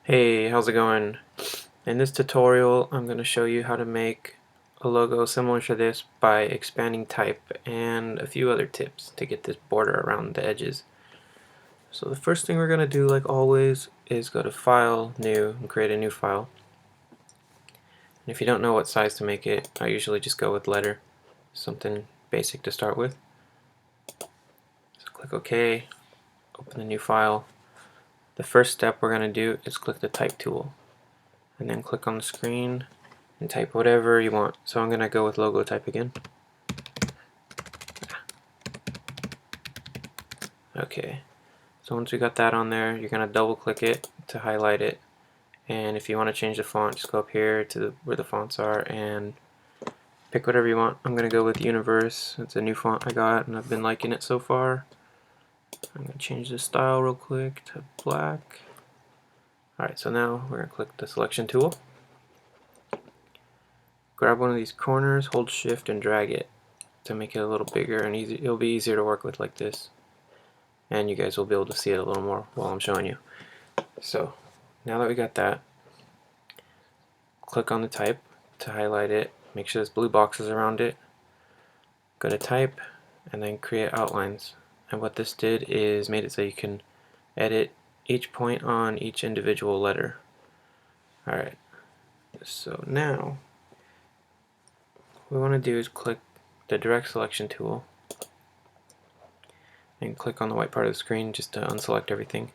Hey, how's it going? In this tutorial, I'm going to show you how to make a logo similar to this by expanding type and a few other tips to get this border around the edges. So the first thing we're going to do, like always, is go to File, New, and create a new file. And if you don't know what size to make it, I usually just go with letter, something basic to start with. So click OK, open the new file. The first step we're going to do is click the Type tool, and then click on the screen and type whatever you want. So I'm going to go with logo type again. Okay, so once you got that on there, you're going to double click it to highlight it. And if you want to change the font, just go up here to where the fonts are and pick whatever you want. I'm going to go with Universe. It's a new font I got and I've been liking it so far. I'm going to change the style real quick to black. Alright, so now we're going to click the selection tool. Grab one of these corners, hold shift and drag it to make it a little bigger and easy. It'll be easier to work with like this. And you guys will be able to see it a little more while I'm showing you. So now that we got that, click on the type to highlight it, make sure there's blue boxes around it, go to type, and then create outlines. And what this did is made it so you can edit each point on each individual letter. Alright, so now what we want to do is click the direct selection tool and click on the white part of the screen just to unselect everything.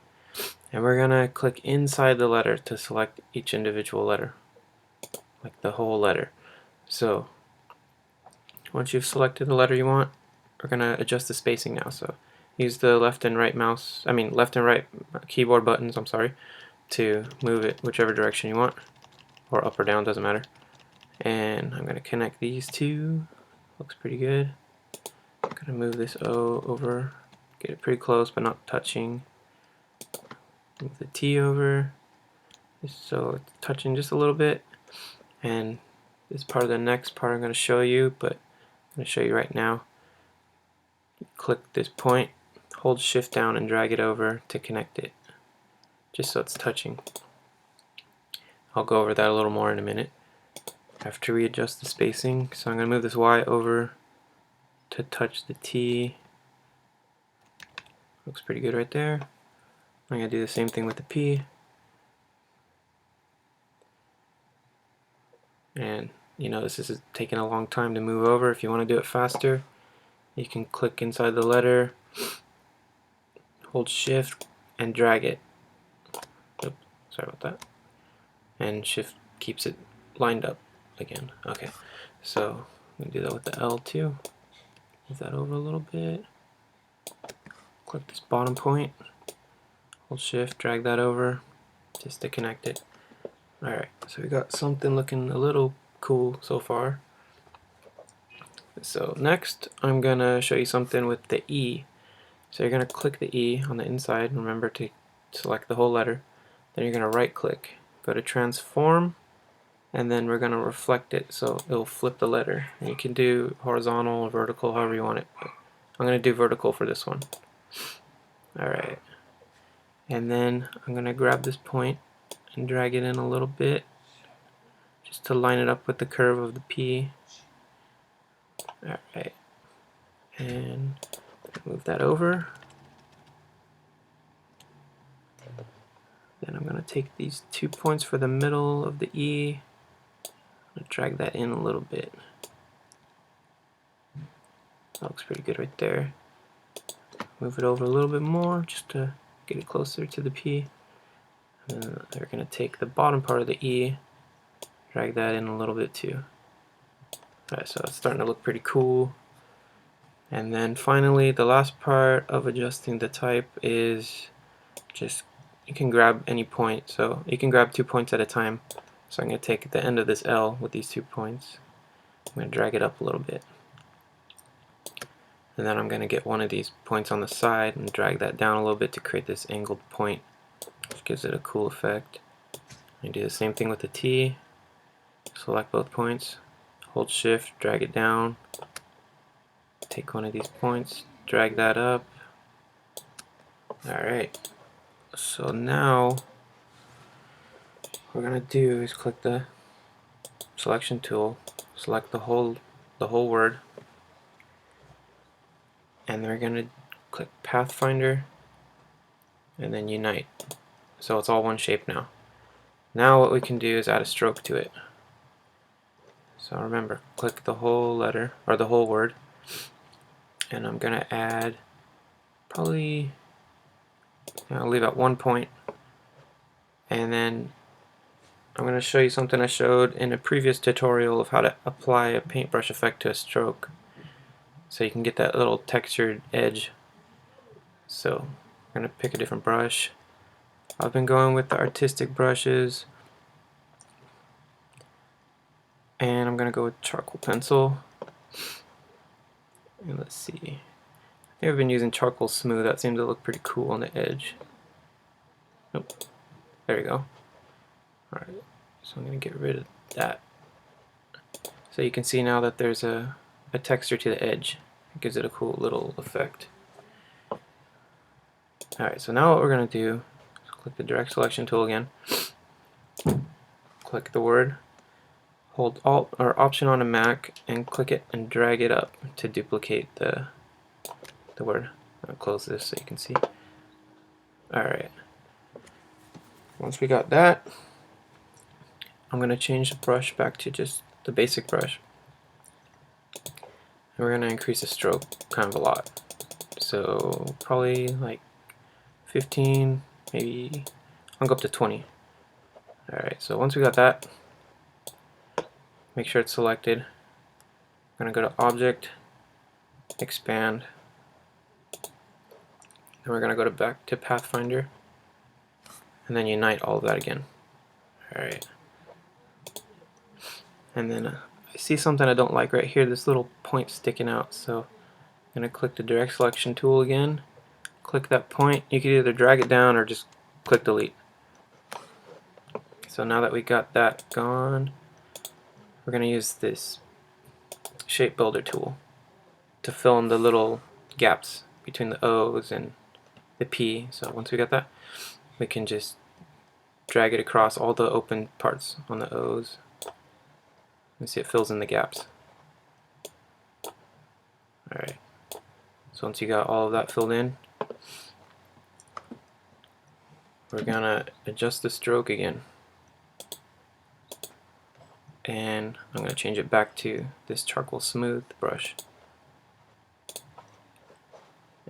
And we're going to click inside the letter to select each individual letter, like the whole letter. So once you've selected the letter you want, we're going to adjust the spacing now. So use the left and right keyboard buttons, to move it whichever direction you want, or up or down, doesn't matter. And I'm going to connect these two. Looks pretty good. I'm going to move this O over, get it pretty close but not touching. Move the T over, just so it's touching just a little bit. And this is part of the next part I'm going to show you, but I'm going to show you right now. Click this point, hold shift down and drag it over to connect it, just so it's touching. I'll go over that a little more in a minute after we adjust the spacing. So I'm going to move this Y over to touch the T. Looks pretty good right there. I'm going to do the same thing with the P. And you know, this is taking a long time to move over. If you want to do it faster, you can click inside the letter, hold shift and drag it. Oops, sorry about that. And shift keeps it lined up again. Okay, so I'm going to do that with the L too. Move that over a little bit. Click this bottom point, hold shift, drag that over just to connect it. Alright, so we got something looking a little cool so far. So next I'm going to show you something with the E. So you're going to click the E on the inside, remember to select the whole letter. Then you're going to right click, go to transform, and then we're going to reflect it so it'll flip the letter. And you can do horizontal or vertical, however you want it. But I'm going to do vertical for this one. Alright, and then I'm going to grab this point and drag it in a little bit just to line it up with the curve of the P. Alright, and move that over. Then I'm going to take these 2 points for the middle of the E, I'm going to drag that in a little bit. That looks pretty good right there. Move it over a little bit more just to get it closer to the P. And then we're going to take the bottom part of the E, drag that in a little bit too. Alright, so it's starting to look pretty cool. And then finally, the last part of adjusting the type is just, you can grab any point. So you can grab 2 points at a time. So I'm going to take the end of this L with these 2 points. I'm going to drag it up a little bit. And then I'm going to get one of these points on the side and drag that down a little bit to create this angled point, which gives it a cool effect. I do the same thing with the T. Select both points, hold shift, drag it down, take one of these points, drag that up. Alright, so now what we're going to do is click the selection tool, select the whole word, and then we're going to click Pathfinder and then Unite. So it's all one shape now. Now what we can do is add a stroke to it. So remember, click the whole letter, or the whole word, and I'm going to add probably, I'll leave at 1 point, and then I'm going to show you something I showed in a previous tutorial of how to apply a paintbrush effect to a stroke, so you can get that little textured edge. So I'm going to pick a different brush. I've been going with the artistic brushes, and I'm going to go with charcoal pencil. And let's see, I think I've been using charcoal smooth. That seems to look pretty cool on the edge. Nope. There you go. Alright, so I'm going to get rid of that. So you can see now that there's a texture to the edge. It gives it a cool little effect. Alright, so now what we're going to do is click the direct selection tool again. Click the word. Hold Alt or Option on a Mac and click it and drag it up to duplicate the word. I'll close this so you can see. Alright. Once we got that, I'm going to change the brush back to just the basic brush. And we're going to increase the stroke kind of a lot. So probably like 15, maybe I'll go up to 20. Alright, so once we got that, make sure it's selected. I'm going to go to Object, Expand, and we're going to go back to Pathfinder, and then unite all of that again. Alright. And then I see something I don't like right here, this little point sticking out, so I'm going to click the direct selection tool again, click that point. You can either drag it down or just click delete. So now that we got that gone, we're going to use this shape builder tool to fill in the little gaps between the O's and the P. So once we got that, we can just drag it across all the open parts on the O's. You see it fills in the gaps. Alright, so once you got all of that filled in, we're gonna adjust the stroke again. And I'm gonna change it back to this charcoal smooth brush.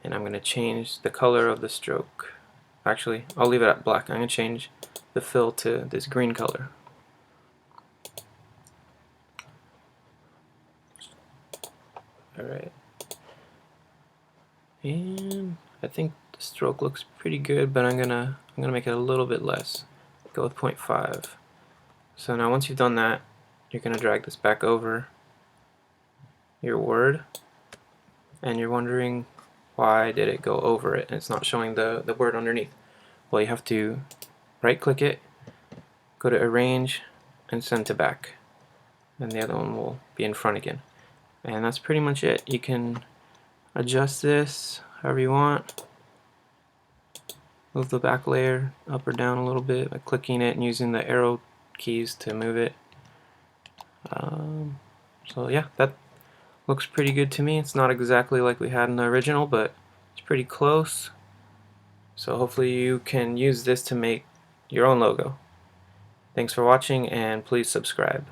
And I'm gonna change the color of the stroke. Actually, I'll leave it at black. I'm gonna change the fill to this green color. Alright. And I think the stroke looks pretty good, but I'm gonna make it a little bit less. Go with 0.5. So now once you've done that, you're gonna drag this back over your word, and you're wondering why did it go over it and it's not showing the word underneath. Well, you have to right click it, go to Arrange, and Send to Back, and the other one will be in front again. And that's pretty much it. You can adjust this however you want. Move the back layer up or down a little bit by clicking it and using the arrow keys to move it. So yeah, that looks pretty good to me. It's not exactly like we had in the original, but it's pretty close. So hopefully you can use this to make your own logo. Thanks for watching, and please subscribe.